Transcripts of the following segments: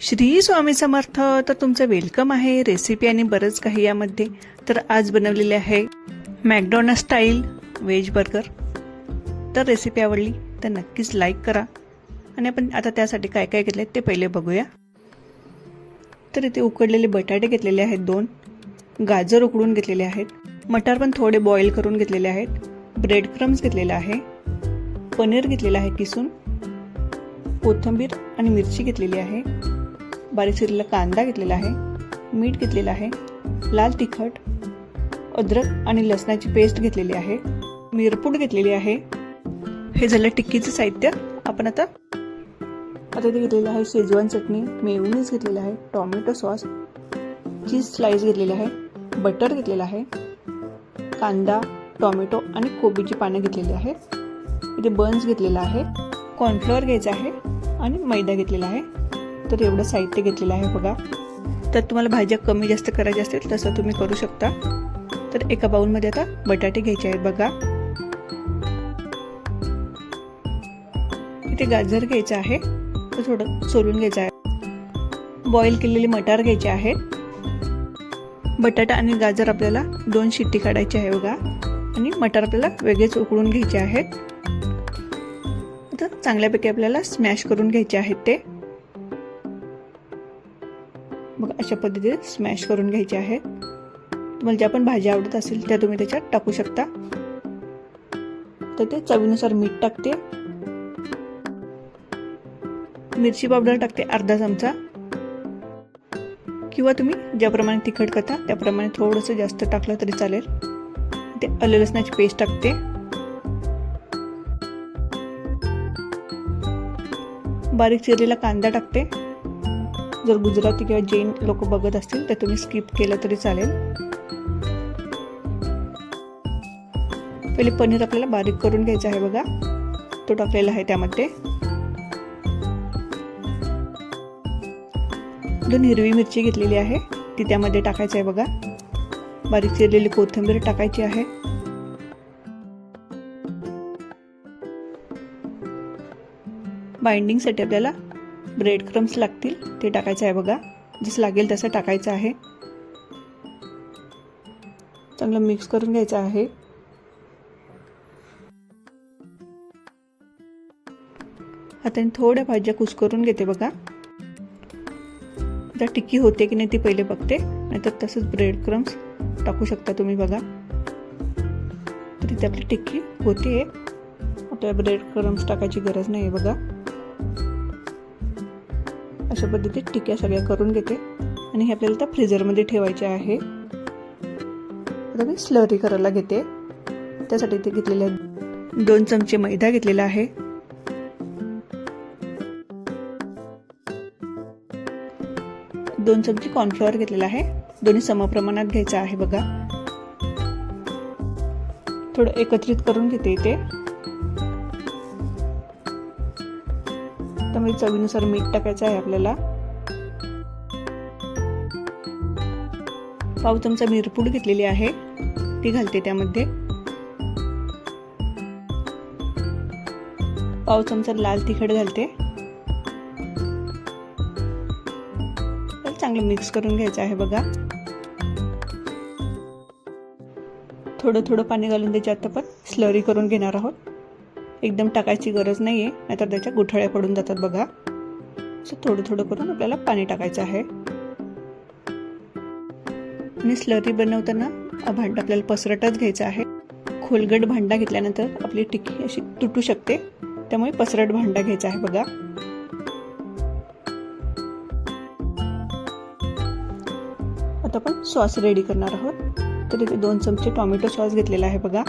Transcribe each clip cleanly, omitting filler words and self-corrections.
श्री स्वामी समर्थ. तर तुमचं वेलकम आहे. रेसिपी आणि बरंच काही यामध्ये. तर आज बनवलेले आहे मॅकडॉनल्ड स्टाईल व्हेज बर्गर. तर रेसिपी आवडली तर नक्कीच लाईक करा. आणि आपण आता त्यासाठी काय काय घेतले ते पहिले बघूया. तर इथे उकडलेले बटाटे घेतलेले आहेत 2, गाजर उकडून घेतलेले आहेत, मटार पण थोडे बॉईल करून घेतलेले आहेत, ब्रेड क्रम्स घेतलेले आहे, पनीर घेतलेलं आहे किसून, कोथिंबीर आणि मिरची घेतलेली आहे, बारीक चिरलेला कांदा घेतलेला आहे, मीठ घेतलेलं आहे, लाल तिखट, अद्रक आणि लसणाची पेस्ट घेतलेली आहे, मिरपूड घेतलेली आहे. हे झालं टिक्कीचं साहित्य. आपण आता ते घेतलेलं आहे शेजवान चटणी, मेयोनीज घेतलेलं आहे, टोमॅटो सॉस, चीज स्लाइस घेतलेले आहे, बटर घेतलेलं आहे, कांदा, टोमॅटो आणि कोबीची पानं घेतलेली आहे. इथे बन्स घेतलेला आहे, कॉर्नफ्लोअर घ्यायचा आहे आणि मैदा घेतलेला आहे. तर एवढं साहित्य घेतलेलं आहे बघा. तर तुम्हाला भाज्या कमी जास्त करायच्या असतील तसं तुम्ही करू शकता. तर एका बाउलमध्ये आता बटाटे घ्यायचे आहेत बघा. इथे गाजर घ्यायचं आहे, तर थोडं सोलून घ्यायचं आहे. बॉईल केलेले मटार घ्यायचे आहेत. बटाटा आणि गाजर आपल्याला 2 शिट्टी काढायची आहे बघा. आणि मटार आपल्याला वेगळेच उकळून घ्यायचे आहेत. आता चांगल्यापैकी आपल्याला स्मॅश करून घ्यायचे आहेत ते बघा. अशा पद्धतीने स्मॅश करून घ्यायचे आहेत. तुम्हाला ज्या पण भाज्या आवडत असेल त्या तुम्ही त्याच्यात टाकू शकता. तर ते चवीनुसार मीठ टाकते, मिरची पावडर टाकते अर्धा चमचा, किंवा तुम्ही ज्याप्रमाणे तिखट खाता त्याप्रमाणे थोडंसं जास्त टाकलं तरी चालेल. ते आलं लसणाची पेस्ट टाकते, बारीक चिरलेला कांदा टाकते. जर गुजराती किंवा जैन लोक बघत असतील तर तुम्ही स्किप केलं तरी चालेल. पहिले पनीर आपल्याला बारीक करून घ्यायचं आहे बघा. तो टाकलेला आहे त्यामध्ये. 2 हिरवी मिरची घेतलेली आहे ती त्यामध्ये टाकायची आहे बघा. बारीक चिरलेली कोथिंबीर टाकायची आहे. बाइंडिंगसाठी आपल्याला ब्रेड क्रम्स लागतील, ते टाकायचं आहे बघा. जसं लागेल तसं टाकायचं आहे. चांगलं मिक्स करून घ्यायचं आहे. हाताने थोड्या भाज्या कुस्करून घेते बघा. जर टिक्की होते की नाही ती पहिले बघते, नाहीतर तसंच ब्रेड क्रम्स टाकू शकता तुम्ही बघा. तर इथे आपली टिक्की होते. आपल्याला ब्रेड क्रम्स टाकायची गरज नाही आहे बघा. अशा पद्धतीत टिक्क्या सगळ्या करून घेते आणि हे आपल्याला आता फ्रीजरमध्ये ठेवायचे आहे. आता मी स्लरी करायला घेते. त्यासाठी इथे घेतलेले 2 चमचे मैदा घेतलेला आहे, 2 चमचे कॉर्नफ्लॉवर घेतलेला आहे. दोन्ही समप्रमाणात घ्यायचं आहे बघा. थोडं एकत्रित करून घेते इथे. त्यामुळे चवीनुसार मीठ टाकायचं आहे आपल्याला. पाव चमचा मिरपूड घेतलेली आहे ती घालते त्यामध्ये. पाव चमचा लाल तिखट घालते. चांगलं मिक्स करून घ्यायचं आहे बघा. थोडं थोडं पाणी घालून त्याच्यात आपण स्लरी करून घेणार आहोत. एकदम टाकायची गरज नाहीये, नाहीतर त्याच्या गुठळ्या पडून जातात बघा. सो थोडं थोडं करून आपल्याला पाणी टाकायचं आहे. आणि स्लरी बनवताना भांडं आपल्याला पसरटच घ्यायचं आहे. खोलगट भांडा घेतल्यानंतर आपली टिक्की अशी तुटू शकते, त्यामुळे पसरट भांडा घ्यायचा आहे बघा. आता आपण सॉस रेडी करणार आहोत. तर इथे 2 चमचे टोमॅटो सॉस घेतलेला आहे बघा.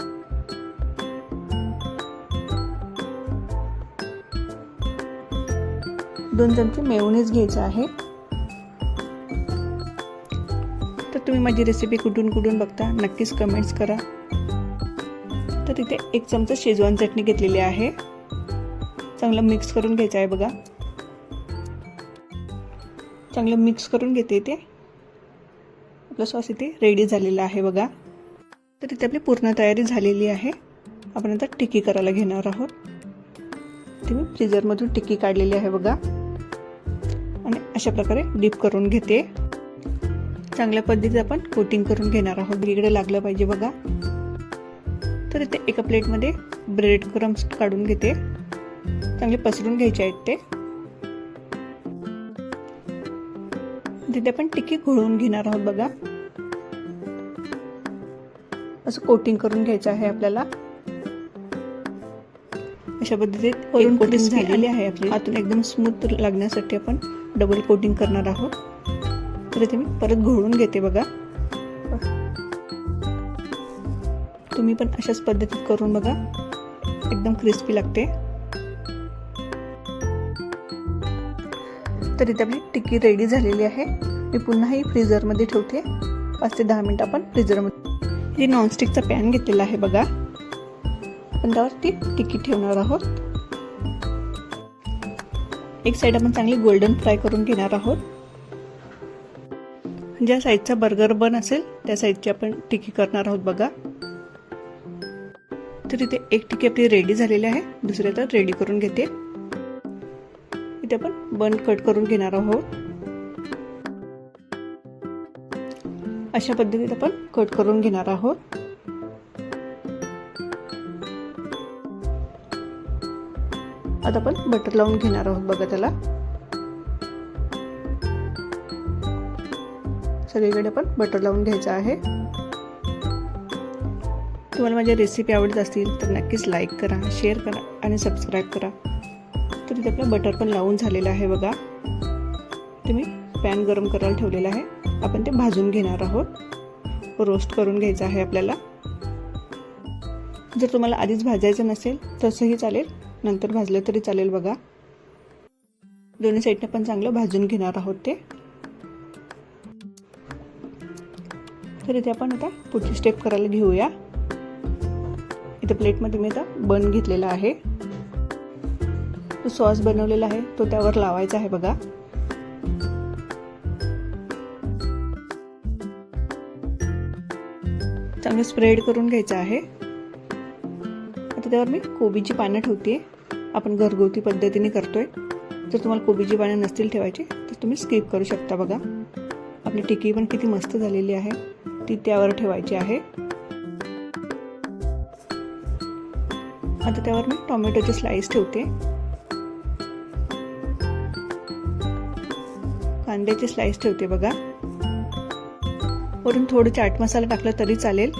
दोन चमचे मेयोनीज घ्यायचं आहे. तर तुम्ही माझी रेसिपी कुठून बघता नक्कीच कमेंट्स करा. तर इथे 1 चमचा शेजवान चटणी घेतलेली आहे. चांगलं मिक्स करून घ्यायचं आहे बघा. चांगलं मिक्स करून घेते इथे. आपला सॉस इथे रेडी झालेला आहे बघा. तर इथे आपली पूर्ण तयारी झालेली आहे. आपण आता टिक्की करायला घेणार आहोत. ती मी फ्रीजरमधून टिक्की काढलेली आहे बघा. आणि अशा प्रकारे डिप करून घेते. चांगल्या पद्धतीने आपण कोटिंग करून घेणार आहोत. इकडे लागलं पाहिजे बघा. तर इथे एका प्लेटमध्ये ब्रेड क्रम्स काढून घेते. चांगले पसरून घ्यायचे आहेत ते. तिथे आपण टिक्की घोळवून घेणार आहोत बघा. असं कोटिंग करून घ्यायचं आहे आपल्याला. अशा पद्धतीने वरून कोटिंग झालेली आहे आपली. आतून एकदम स्मूथ लागण्यासाठी आपण डबल कोटिंग करणार आहोत. तर इथे मी परत घोळून घेते बघा. तुम्ही पण अशाच पद्धतीत करून बघा, एकदम क्रिस्पी लागते. तर इथे आपली टिक्की रेडी झालेली आहे. मी पुन्हा ही फ्रीझरमध्ये ठेवते. 5 ते 10 मिनिटं आपण फ्रीझरमध्ये. हे नॉनस्टिकचा पॅन घेतलेला आहे बघा. आपण त्यावरती टिक्की ठेवणार आहोत. एक साईड आपण चांगली गोल्डन फ्राय करून घेणार आहोत. ज्या साईडचा बर्गर बन असेल त्या साईडची आपण टिक्की करणार आहोत बघा. तर इथे एक टिक्की आपली रेडी झालेली आहे. दुसऱ्या तर रेडी करून घेते. इथे आपण बन कट करून घेणार आहोत. अशा पद्धतीने आपण कट करून घेणार आहोत. आता आपण बटर लावून घेणार आहोत बघा त्याला. सगळीकडे आपण बटर लावून घ्यायचं आहे. तुम्हाला माझ्या रेसिपी आवडत असतील तर नक्कीच लाईक करा, शेअर करा आणि सबस्क्राईब करा. तर इथे आपलं बटर पण लावून झालेलं आहे बघा. तुम्ही पॅन गरम करायला ठेवलेला आहे. आपण ते भाजून घेणार आहोत. रोस्ट करून घ्यायचं आहे आपल्याला. जर तुम्हाला आधीच भाजायचं नसेल तसंही चालेल, नंतर भाजलं तरी चालेल बघा. दोन्ही साईडने पण चांगलं भाजून घेणार आहोत ते. तर इथे आपण आता पुढची स्टेप करायला घेऊया. इथे प्लेटमध्ये मी आता बन घेतलेला आहे. तो सॉस बनवलेला आहे तो त्यावर लावायचा आहे बघा. चांगलं स्प्रेड करून घ्यायचं आहे. आता त्यावर मी कोबीची पानं ठेवते. आपण घरगुती पद्धतीने करतोय. जर तुम्हाला कोबीची पानं नसतील ठेवायची तर तुम्ही स्किप करू शकता बघा. आपली टिक्की पण किती मस्त झालेली आहे. ती त्यावर ठेवायची आहे. आता त्यावर मी टोमॅटोचे स्लाइस ठेवते. कांद्याचे स्लाइस ठेवते बघा. वरून थोडं चाट मसाला टाकला तरी चालेल.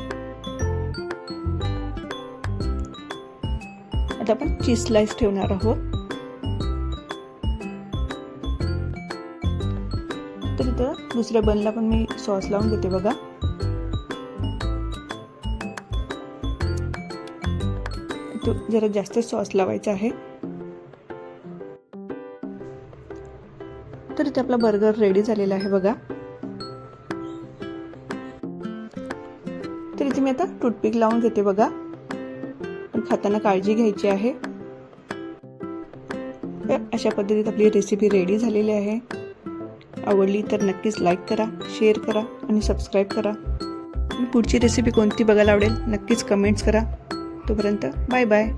आता आपण चीज स्लाइस ठेवणार आहोत. तर इथं दुसऱ्या बनला पण मी सॉस लावून घेते बघा. तो जरा जास्त सॉस लावायचा आहे. तर इथे आपला बर्गर रेडी झालेला आहे बघा. तर इथे मी आता टूथपिक लावून घेते बघा. पण खाताना काळजी घ्यायची आहे. तर अशा पद्धतीत आपली रेसिपी रेडी झालेली आहे. आवडली तर नक्कीच लाईक करा, शेअर करा आणि सबस्क्राईब करा. पुढची रेसिपी कोणती बघायला आवडेल नक्कीच कमेंट्स करा. तोपर्यंत बाय बाय.